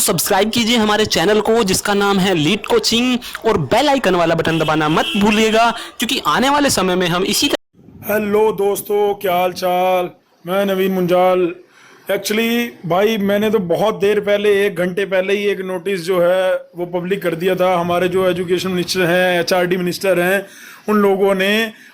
दोस्तों सब्सक्राइब कीजिए हमारे चैनल को जिसका नाम है लीड कोचिंग, और बेल आइकन वाला बटन दबाना मत भूलिएगा क्योंकि आने वाले समय में हम इसी हेलो दोस्तों, क्या हाल चाल। मैं नवीन मुंजाल। एक्चुअली भाई मैंने तो बहुत देर पहले 1 घंटे पहले ही एक नोटिस जो है वो पब्लिक कर दिया था। हमारे जो एजुकेशन मिनिस्टर हैं, एचआरडी मिनिस्टर हैं, उन लोगों ने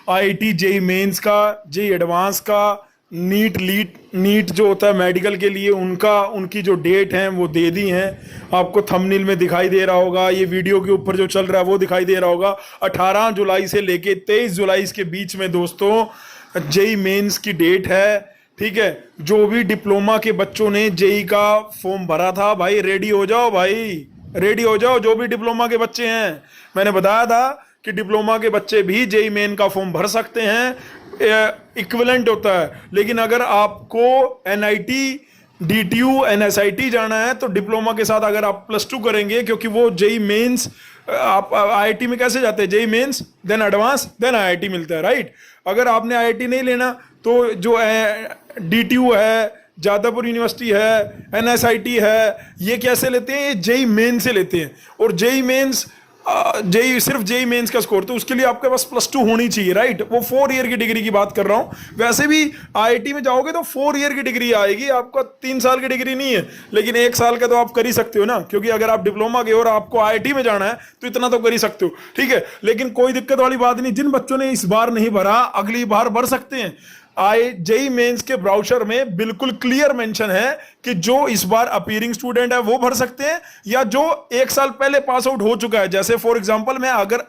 आईआईटी जेई मेंस का, जेई एडवांस का, नीट जो होता है मेडिकल के लिए, उनकी जो डेट हैं वो दे दी हैं। आपको थंबनेल में दिखाई दे रहा होगा, ये वीडियो के ऊपर जो चल रहा है वो दिखाई दे रहा होगा। 18 जुलाई से लेके 23 जुलाई के बीच में दोस्तों जेई मेंस की डेट है। ठीक है, जो भी डिप्लोमा के बच्चों ने जेई का फॉर्म भरा था, भाई रेडी हो जाओ, भाई रेडी हो जाओ। जो भी डिप्लोमा के बच्चे हैं, मैंने बताया था कि डिप्लोमा के बच्चे भी जेई मेन का फॉर्म भर सकते हैं, इक्विवेलेंट होता है। लेकिन अगर आपको एनआईटी, डीटीयू, एनएसआईटी जाना है तो डिप्लोमा के साथ अगर आप +2 करेंगे, क्योंकि वो जेई मेंस, आप आईआईटी में कैसे जाते हैं, JEE mains then advance then IIT मिलता है, राइट। अगर आपने आईआईटी नहीं लेना तो जो डीटीयू है, जादवपुर यूनिवर्सिटी है, एनएसआईटी है, ये कैसे लेते हैं, ये जेई मेन से लेते हैं। और जेई मेंस, सिर्फ जेई मेंस का स्कोर, तो उसके लिए आपके पास +2 होनी चाहिए, राइट। वो 4 ईयर की डिग्री की बात कर रहा हूं। वैसे भी आईआईटी में जाओगे तो 4 ईयर की डिग्री आएगी, आपका 3 साल की डिग्री नहीं है। लेकिन 1 साल का तो आप कर ही सकते हो ना, क्योंकि अगर आप डिप्लोमा के और आपको आईआईटी में जाना है तो इतना तो कर ही सकते हो, ठीक है। लेकिन कोई दिक्कत वाली बात नहीं, जिन बच्चों ने इस बार नहीं भरा अगली बार भर सकते हैं। जेई मेंस के ब्राउचर में बिल्कुल क्लियर मेंशन है कि जो इस बार अपीयरिंग स्टूडेंट है वो भर सकते हैं, या जो 1 साल पहले पास आउट हो चुका है। जैसे फॉर एग्जांपल मैं अगर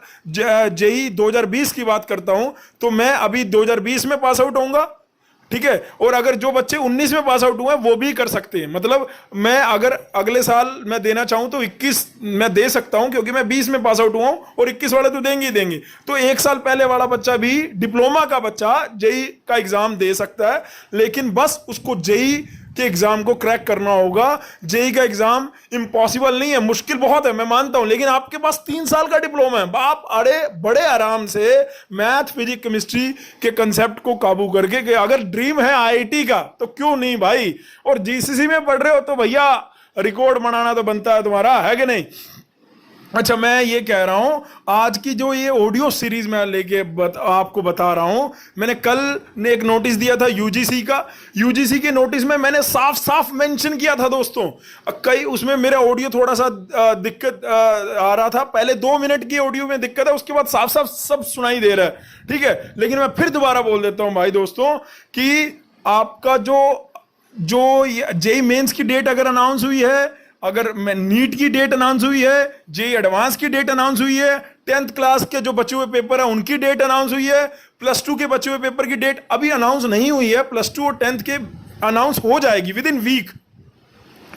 जेई 2020 की बात करता हूं तो मैं अभी 2020 में पास आउट होऊंगा, ठीक है। और अगर जो बच्चे 19 में पास आउट हुए वो भी कर सकते हैं। मतलब मैं अगर अगले साल मैं देना चाहूं तो 21 मैं दे सकता हूं, क्योंकि मैं 20 में पास आउट हुआ हूं, और 21 वाले तो देंगे ही देंगे। तो 1 साल पहले वाला बच्चा भी, डिप्लोमा का बच्चा, जेई का एग्जाम दे सकता है। लेकिन बस उसको जेई के एग्जाम को क्रैक करना होगा। जेई का एग्जाम इम्पॉसिबल नहीं है, मुश्किल बहुत है, मैं मानता हूं। लेकिन आपके पास 3 साल का डिप्लोमा है, आप बड़े आराम से मैथ, फिजिक्स, केमिस्ट्री के कंसेप्ट को काबू करके, कि अगर ड्रीम है आईआईटी का तो क्यों नहीं भाई। और जीसीसी में पढ़ रहे हो तो भैया रिकॉर्ड बनाना तो बनता है तुम्हारा, है कि नहीं। अच्छा, मैं ये कह रहा हूं, आज की जो ये ऑडियो सीरीज मैं लेके आपको बता रहा हूं, मैंने कल ने एक नोटिस दिया था यूजीसी का। यूजीसी के नोटिस में मैंने साफ साफ मेंशन किया था दोस्तों। कई उसमें मेरा ऑडियो थोड़ा सा दिक्कत आ रहा था, पहले 2 मिनट की ऑडियो में दिक्कत है, उसके बाद साफ साफ सब सुनाई दे रहा है, ठीक है। लेकिन मैं फिर दोबारा बोल देता हूं भाई दोस्तों, कि आपका जो जेई मेंस की डेट अगर अनाउंस हुई है, अगर मैं नीट की डेट अनाउंस हुई है, जेई एडवांस की डेट अनाउंस हुई है, 10th क्लास के जो बचे हुए पेपर है उनकी डेट अनाउंस हुई है, +2 के बचे हुए पेपर की डेट अभी अनाउंस नहीं हुई है। +2 और 10th के अनाउंस हो जाएगी विद इन वीक।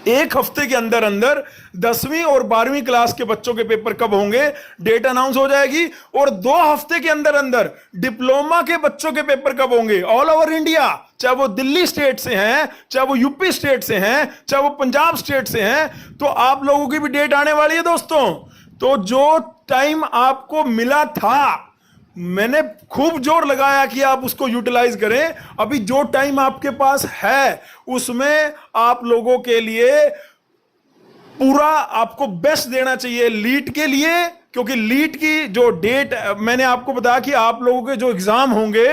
1 हफ्ते के अंदर अंदर 10वीं और 12वीं क्लास के बच्चों के पेपर कब होंगे, डेट अनाउंस हो जाएगी। और 2 हफ्ते के अंदर अंदर डिप्लोमा के बच्चों के पेपर कब होंगे, ऑल ओवर इंडिया, चाहे वो दिल्ली स्टेट से हैं, चाहे वो यूपी स्टेट से हैं, चाहे वो पंजाब स्टेट से हैं, तो आप लोगों की भी डेट आने वाली है दोस्तों। तो जो टाइम आपको मिला था, मैंने खूब जोर लगाया कि आप उसको यूटिलाइज करें। अभी जो टाइम आपके पास है उसमें आप लोगों के लिए पूरा आपको बेस्ट देना चाहिए लीट के लिए, क्योंकि लीट की जो डेट मैंने आपको बताया कि आप लोगों के जो एग्जाम होंगे,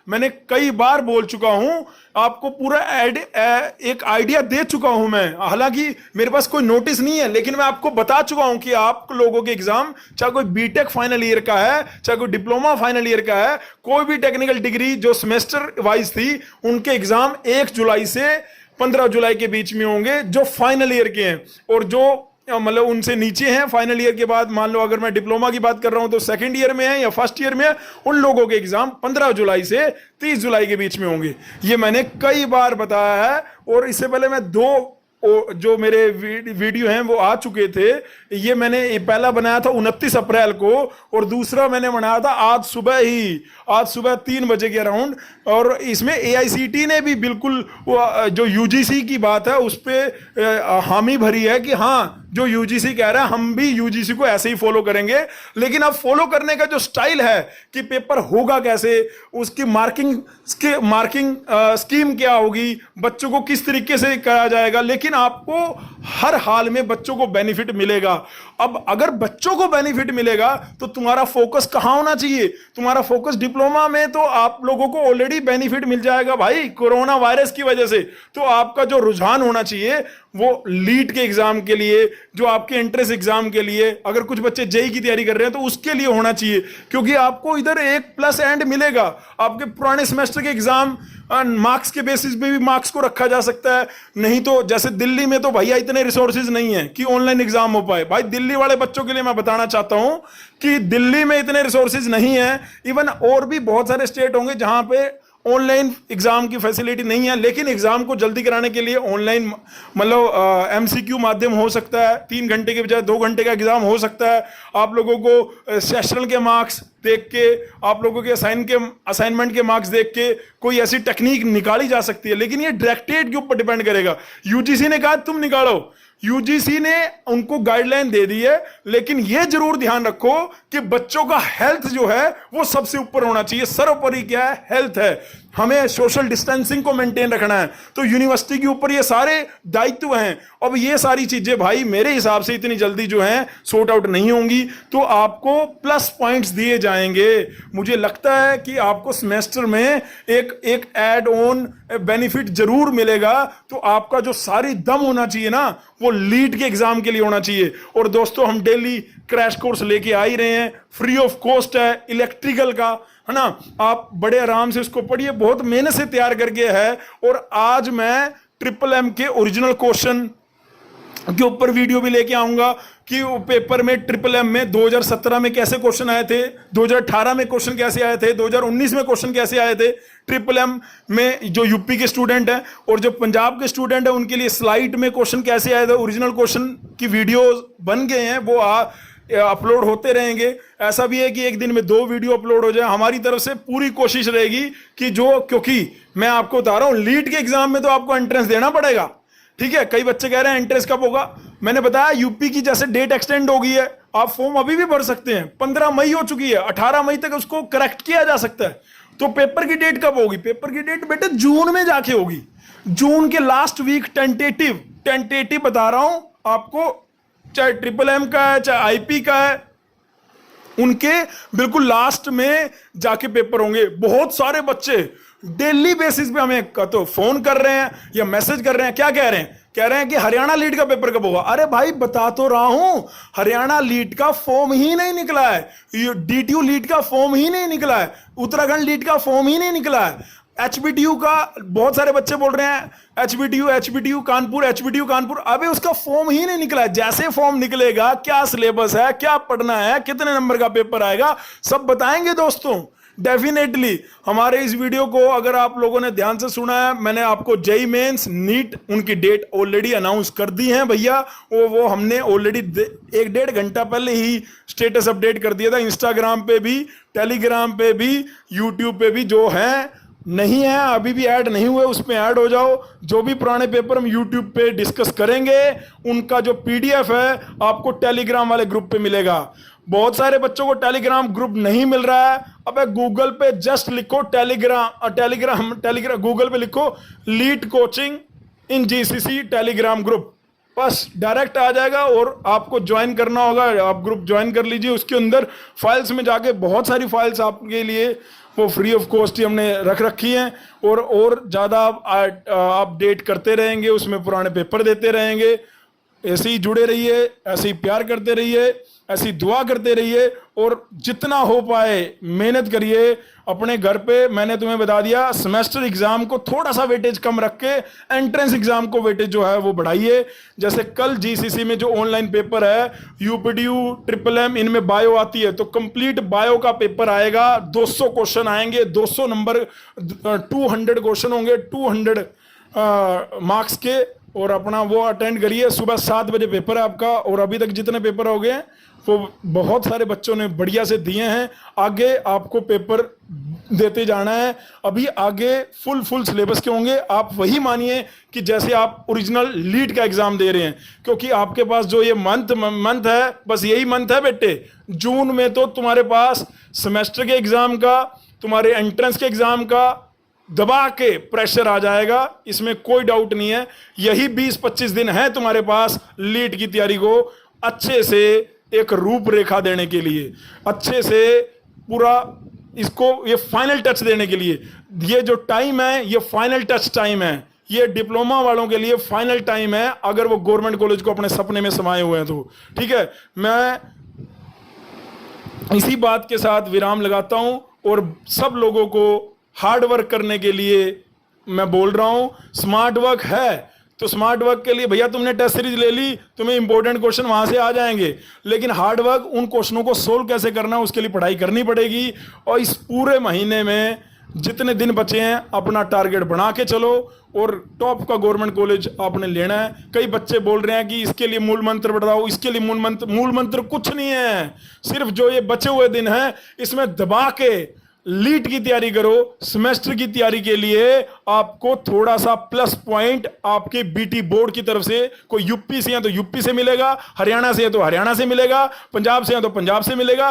मैंने कई बार बोल चुका हूं, आपको पूरा एक आइडिया दे चुका हूं मैं। हालांकि मेरे पास कोई नोटिस नहीं है, लेकिन मैं आपको बता चुका हूं कि आप लोगों के एग्जाम, चाहे कोई बीटेक फाइनल ईयर का है, चाहे कोई डिप्लोमा फाइनल ईयर का है, कोई भी टेक्निकल डिग्री जो सेमेस्टर वाइज थी, उनके एग्जाम 1 जुलाई से 15 जुलाई के बीच में होंगे, जो फाइनल ईयर के हैं। और जो मतलब उनसे नीचे हैं फाइनल ईयर के बाद, मान लो अगर मैं डिप्लोमा की बात कर रहा हूं तो 2nd ईयर में है या 1st ईयर में है, उन लोगों के एग्जाम 15 जुलाई से 30 जुलाई के बीच में होंगे। ये मैंने कई बार बताया है। और इससे पहले मैं 2 जो मेरे वीडियो हैं वो आ चुके थे। ये मैंने पहला बनाया था 29 अप्रैल को, और दूसरा मैंने बनाया था आज सुबह ही। आज सुबह 3 बजे के अराउंड। और इसमें एआईसीटी ने भी बिल्कुल जो यूजीसी की बात है उस पर हामी भरी है कि हाँ जो यूजीसी कह रहा है हम भी यूजीसी को ऐसे ही फॉलो करेंगे। लेकिन अब फॉलो करने का जो स्टाइल है कि पेपर होगा कैसे, उसकी मार्किंग स्कीम क्या होगी, बच्चों को किस तरीके से करा जाएगा, लेकिन आपको हर हाल में बच्चों को बेनिफिट मिलेगा। अब अगर बच्चों को बेनिफिट मिलेगा तो तुम्हारा फोकस कहां होना चाहिए? तुम्हारा फोकस डिप्लोमा में तो आप लोगों को ऑलरेडी बेनिफिट मिल जाएगा भाई कोरोना वायरस की वजह से। तो आपका जो रुझान होना चाहिए वो लीट के एग्जाम के लिए, जो आपके एंट्रेंस एग्जाम के लिए, अगर कुछ बच्चे जेई की तैयारी कर रहे हैं तो उसके लिए होना चाहिए, क्योंकि आपको इधर एक प्लस एंड मिलेगा। आपके पुराने सेमेस्टर के एग्जाम मार्क्स के बेसिस पे भी मार्क्स को रखा जा सकता है। नहीं तो जैसे दिल्ली में तो भैया इतने रिसोर्सेज नहीं है कि ऑनलाइन एग्जाम हो पाए। भाई दिल्ली वाले बच्चों के लिए मैं बताना चाहता हूं कि दिल्ली में इतने रिसोर्सेज नहीं है। इवन और भी बहुत सारे स्टेट होंगे जहां पे ऑनलाइन एग्जाम की फैसिलिटी नहीं है, लेकिन एग्जाम को जल्दी कराने के लिए ऑनलाइन मतलब एमसीक्यू माध्यम हो सकता है। 3 घंटे के बजाय 2 घंटे का एग्जाम हो सकता है। आप लोगों को सेशनल के मार्क्स देख के, आप लोगों के असाइनमेंट के मार्क्स देख के कोई ऐसी टेक्निक निकाली जा सकती है, लेकिन ये डायरेक्टरेट के ऊपर डिपेंड करेगा। यूजीसी ने कहा तुम निकालो, यूजीसी ने उनको गाइडलाइन दे दी है, लेकिन यह जरूर ध्यान रखो कि बच्चों का हेल्थ जो है वो सबसे ऊपर होना चाहिए। सर्वोपरि क्या है? हेल्थ है। हमें सोशल डिस्टेंसिंग को मेंटेन रखना है, तो यूनिवर्सिटी के ऊपर ये सारे दायित्व हैं। अब ये सारी चीजें भाई मेरे हिसाब से इतनी जल्दी जो है सॉर्ट आउट नहीं होंगी, तो आपको प्लस पॉइंट्स दिए जाएंगे। मुझे लगता है कि आपको सेमेस्टर में एक एड ऑन बेनिफिट जरूर मिलेगा। तो आपका जो सारी दम होना चाहिए ना वो लीट के एग्जाम के लिए होना चाहिए। और दोस्तों हम डेली क्रैश कोर्स लेके आ ही रहे हैं, फ्री ऑफ कॉस्ट है, इलेक्ट्रिकल का है ना। आप बड़े आराम से उसको पढ़िए, बहुत मेहनत से तैयार करके है। और आज मैं ट्रिपल एम के ओरिजिनल क्वेश्चन के ऊपर वीडियो भी लेके आऊंगा कि वो पेपर में ट्रिपल एम में 2017 में कैसे क्वेश्चन आए थे, 2018 में क्वेश्चन कैसे आए थे, 2019 में क्वेश्चन कैसे आए थे। ट्रिपल एम में जो यूपी के स्टूडेंट हैं और जो पंजाब के स्टूडेंट हैं उनके लिए स्लाइड में क्वेश्चन कैसे आए थे, ओरिजिनल क्वेश्चन की वीडियोस बन गए हैं, वो अपलोड होते रहेंगे। ऐसा भी है कि एक दिन में 2 वीडियो अपलोड हो जाए। हमारी तरफ से पूरी कोशिश रहेगी कि क्योंकि मैं आपको बता रहा हूं लीट के एग्जाम में तो आपको एंट्रेंस देना पड़ेगा, ठीक है। कई बच्चे कह रहे हैं एंट्रेंस कब होगा? मैंने बताया यूपी की जैसे डेट एक्सटेंड हो गई है, आप फॉर्म अभी भी भर सकते हैं। 15 मई हो चुकी है, 18 मई तक उसको करेक्ट किया जा सकता है। तो पेपर की डेट कब होगी? पेपर की डेट बेटे जून में जाके होगी, जून के लास्ट वीक। टेंटेटिव बता रहा हूं आपको, चाहे ट्रिपल एम का है चाहे आईपी का है, उनके बिल्कुल लास्ट में जाके पेपर होंगे। बहुत सारे बच्चे डेली बेसिस पे हमें तो फोन कर रहे हैं या मैसेज कर रहे हैं। क्या कह रहे हैं? कह रहे हैं कि हरियाणा लीट का पेपर कब होगा? अरे भाई बता तो रहा हूं, हरियाणा लीट का फॉर्म ही नहीं निकला है, डीटीयू लीट का फॉर्म ही नहीं निकला है, उत्तराखंड लीट का फॉर्म ही नहीं निकला है। एचबीटीयू का बहुत सारे बच्चे बोल रहे हैं एचबीटीयू कानपुर, अबे उसका फॉर्म ही नहीं निकला है। जैसे फॉर्म निकलेगा, क्या सिलेबस है, क्या पढ़ना है, कितने नंबर का पेपर आएगा, सब बताएंगे दोस्तों। डेफिनेटली हमारे इस वीडियो को अगर आप लोगों ने ध्यान से सुना है, मैंने आपको जेई मेंस नीट उनकी डेट ऑलरेडी अनाउंस कर दी है भैया। वो हमने ऑलरेडी 1-1.5 घंटा पहले ही स्टेटस अपडेट कर दिया था, इंस्टाग्राम पे भी, टेलीग्राम पे भी, यूट्यूब पे भी। जो है नहीं है अभी भी ऐड नहीं हुए, उसमें ऐड हो जाओ। जो भी पुराने पेपर हम यूट्यूब पे डिस्कस करेंगे उनका जो पीडीएफ है आपको टेलीग्राम वाले ग्रुप पे मिलेगा। बहुत सारे बच्चों को टेलीग्राम ग्रुप नहीं मिल रहा है। अबे गूगल पे जस्ट लिखो टेलीग्राम गूगल पे लिखो leet coaching in GCC Telegram group, बस डायरेक्ट आ जाएगा। और आपको ज्वाइन करना होगा, आप ग्रुप ज्वाइन कर लीजिए। उसके अंदर फाइल्स में जाके बहुत सारी फाइल्स आपके लिए वो फ्री ऑफ कॉस्ट ही हमने रख रखी हैं। और ज़्यादा अपडेट करते रहेंगे, उसमें पुराने पेपर देते रहेंगे। ऐसे ही जुड़े रहिए, ऐसे ही प्यार करते रहिए, ऐसी दुआ करते रहिए और जितना हो पाए मेहनत करिए अपने घर पे। मैंने तुम्हें बता दिया, सेमेस्टर एग्जाम को थोड़ा सा वेटेज कम रख के एंट्रेंस एग्जाम को वेटेज जो है वो बढ़ाइए। जैसे कल जीसीसी में जो ऑनलाइन पेपर है, यूपीडीयू ट्रिपल एम, इनमें बायो आती है, तो कंप्लीट बायो का पेपर आएगा। 200 क्वेश्चन आएंगे, 200 नंबर, 200 क्वेश्चन होंगे, 200 मार्क्स के। और अपना वो अटेंड करिए। सुबह 7 बजे पेपर है आपका, और अभी तक जितने पेपर हो गए वो बहुत सारे बच्चों ने बढ़िया से दिए हैं। आगे आपको पेपर देते जाना है। अभी आगे फुल सिलेबस के होंगे। आप वही मानिए कि जैसे आप ओरिजिनल लीड का एग्जाम दे रहे हैं, क्योंकि आपके पास जो ये मंथ है, बस यही मंथ है बेटे। जून में तो तुम्हारे पास सेमेस्टर के एग्जाम का, तुम्हारे एंट्रेंस के एग्जाम का दबा के प्रेशर आ जाएगा, इसमें कोई डाउट नहीं है। यही 20-25 दिन है तुम्हारे पास लीड की तैयारी को अच्छे से एक रूपरेखा देने के लिए, अच्छे से पूरा इसको ये फाइनल टच देने के लिए। ये जो टाइम है ये फाइनल टच टाइम है, ये डिप्लोमा वालों के लिए फाइनल टाइम है, अगर वो गवर्नमेंट कॉलेज को अपने सपने में समाये हुए हैं तो। ठीक है, मैं इसी बात के साथ विराम लगाता हूं और सब लोगों को हार्ड वर्क करने के लिए मैं बोल रहा हूं। स्मार्ट वर्क है तो स्मार्ट वर्क के लिए भैया तुमने टेस्ट सीरीज ले ली, तुम्हें इंपॉर्टेंट क्वेश्चन वहां से आ जाएंगे, लेकिन हार्ड वर्क उन क्वेश्चनों को सोल्व कैसे करना है उसके लिए पढ़ाई करनी पड़ेगी। और इस पूरे महीने में जितने दिन बचे हैं अपना टारगेट बना के चलो और टॉप का गवर्नमेंट कॉलेज आपने लेना है। कई बच्चे बोल रहे हैं कि इसके लिए मूल मंत्र बताओ, इसके लिए मूल मंत्र कुछ नहीं है। सिर्फ जो ये बचे हुए दिन हैं इसमें दबा के लीड की तैयारी करो। सेमेस्टर की तैयारी के लिए आपको थोड़ा सा प्लस पॉइंट आपके बीटी बोर्ड की तरफ से, कोई यूपी से है तो यूपी से मिलेगा, हरियाणा से है तो हरियाणा से मिलेगा, पंजाब से है तो पंजाब से मिलेगा।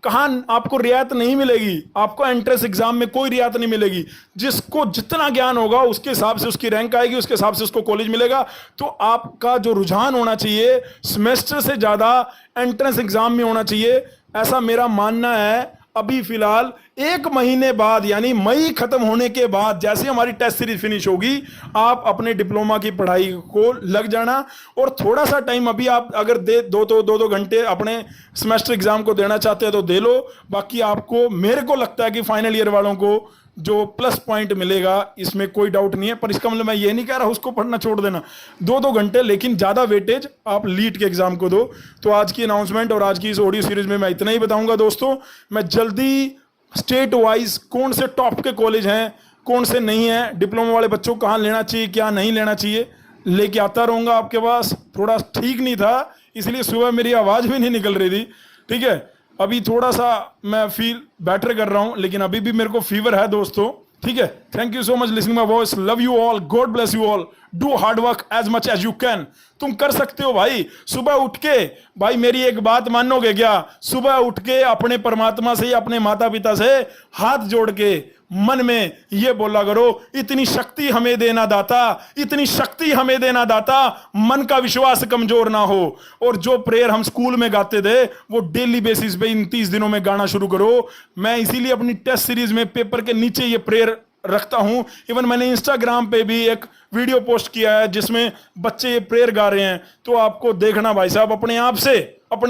कहां आपको रियायत नहीं मिलेगी, आपको एंट्रेंस एग्जाम में कोई रियायत नहीं मिलेगी। जिसको जितना ज्ञान होगा उसके हिसाब से उसकी रैंक आएगी, उसके हिसाब से उसको कॉलेज मिलेगा। तो आपका जो रुझान होना चाहिए सेमेस्टर से ज्यादा एंट्रेंस एग्जाम में होना चाहिए, ऐसा मेरा मानना है। अभी फिलहाल 1 महीने बाद यानी मई खत्म होने के बाद जैसे हमारी टेस्ट सीरीज फिनिश होगी, आप अपने डिप्लोमा की पढ़ाई को लग जाना। और थोड़ा सा टाइम अभी आप अगर दे दो घंटे अपने सेमेस्टर एग्जाम को देना चाहते हैं तो दे लो। बाकी आपको, मेरे को लगता है कि फाइनल ईयर वालों को जो प्लस पॉइंट मिलेगा इसमें कोई डाउट नहीं है। पर इसका मतलब मैं ये नहीं कह रहा उसको पढ़ना छोड़ देना, 2 घंटे, लेकिन ज़्यादा वेटेज आप लीड के एग्जाम को दो। तो आज की अनाउंसमेंट और आज की इस ऑडियो सीरीज में मैं इतना ही बताऊंगा दोस्तों। मैं जल्दी स्टेट वाइज कौन से टॉप के कॉलेज हैं, कौन से नहीं हैं, डिप्लोमा वाले बच्चों को कहाँ लेना चाहिए, क्या नहीं लेना चाहिए, लेके आता रहूँगा आपके पास। थोड़ा ठीक नहीं था इसलिए सुबह मेरी आवाज़ भी नहीं निकल रही थी। ठीक है, अभी थोड़ा सा मैं फील बेटर कर रहा हूं, लेकिन अभी भी मेरे को फीवर है दोस्तों। ठीक है, thank you so much listening my voice, love you all, God bless you all, do hard work as much as you can. तुम कर सकते हो भाई। सुबह उठ के, भाई मेरी एक बात मानोगे क्या, सुबह उठ के अपने परमात्मा से, अपने माता पिता से हाथ जोड़ के मन में ये बोला करो, इतनी शक्ति हमें देना दाता, इतनी शक्ति हमें देना दाता, मन का विश्वास कमजोर ना हो। और जो प्रेयर हम स्कूल में गाते थे वो डेली बेसिस पे इन 30 दिनों में गाना शुरू करो। मैं इसीलिए अपनी टेस्ट सीरीज में पेपर के नीचे ये प्रेयर रखता हूं। इवन मैंने इंस्टाग्राम पे भी एक वीडियो पोस्ट किया है जिसमें बच्चे ये प्रेयर गा रहे हैं। तो आपको देखना भाई साहब, अपने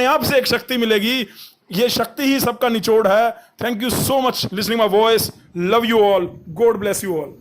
आप से एक शक्ति मिलेगी। ये शक्ति ही सबका निचोड़ है। Thank you so much listening my voice, love you all, God bless you all.